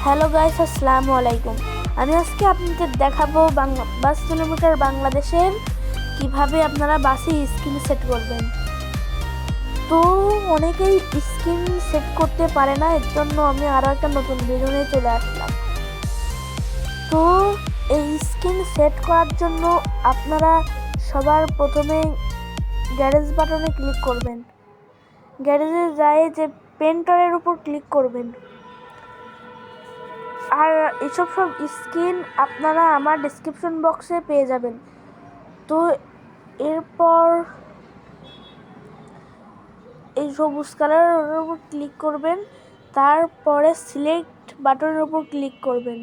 Hello guys, আসসালামু আলাইকুম। আমি আজকে আপনাদের দেখাবো বাস কিলোমিটার বাংলাদেশের কিভাবে আপনারা বাসে স্ক্রিন সেট করবেন। তো অনেকেই স্ক্রিন সেট করতে পারে না, এর জন্য আমি আরও একটা নতুন ভিডিও নিয়ে চলে আসলাম। তো এই স্ক্রিন সেট করার জন্য আপনারা সবার প্রথমে গ্যারেজ বাটনে ক্লিক করবেন। গ্যারেজে যায় যে পেন্টারের উপর ক্লিক করবেন। আর এইসব সব স্ক্রিন আপনারা আমার ডেসক্রিপশন বক্সে পেয়ে যাবেন। তো এরপর এই সবুজ কালারের উপর ক্লিক করবেন, তারপরে সিলেক্ট বাটনের উপর ক্লিক করবেন।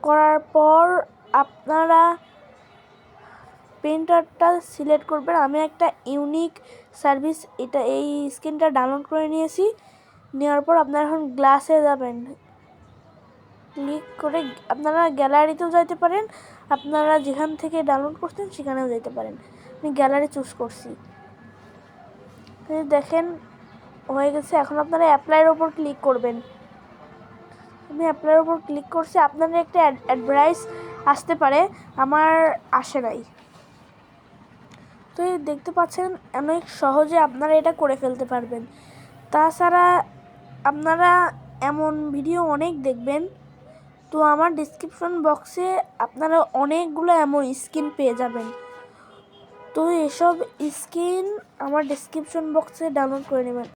করার পর আপনারা প্রিন্টারটা সিলেক্ট করবেন। আমি একটা ইউনিক সার্ভিস এই স্ক্রিনটা ডাউনলোড করে নিয়েছি। নেওয়ার পর আপনারা এখন গ্লাসে যাবেন, ক্লিক করে আপনারা গ্যালারিতেও যাইতে পারেন, আপনারা যেখান থেকে ডাউনলোড করছেন সেখানেও যেতে পারেন। আমি গ্যালারি চুজ করছি। দেখেন হয়ে গেছে। এখন আপনারা অ্যাপ্লাইয়ের ওপর ক্লিক করবেন। আমি অ্যাপ্লাইয়ের ওপর ক্লিক করছি। আপনাদের একটা অ্যাডভাইস আসতে পারে, আমার আসে নাই। তো দেখতে পাচ্ছেন অনেক সহজে আপনারা এটা করে ফেলতে পারবেন। তাছাড়া আপনারা এমন ভিডিও অনেক দেখবেন। তো আমার ডেসক্রিপশন বক্সে আপনারা অনেকগুলো এমন স্ক্রিন পেয়ে যাবেন। তো এসব স্ক্রিন আমার ডেসক্রিপশন বক্সে ডাউনলোড করে নেবেন।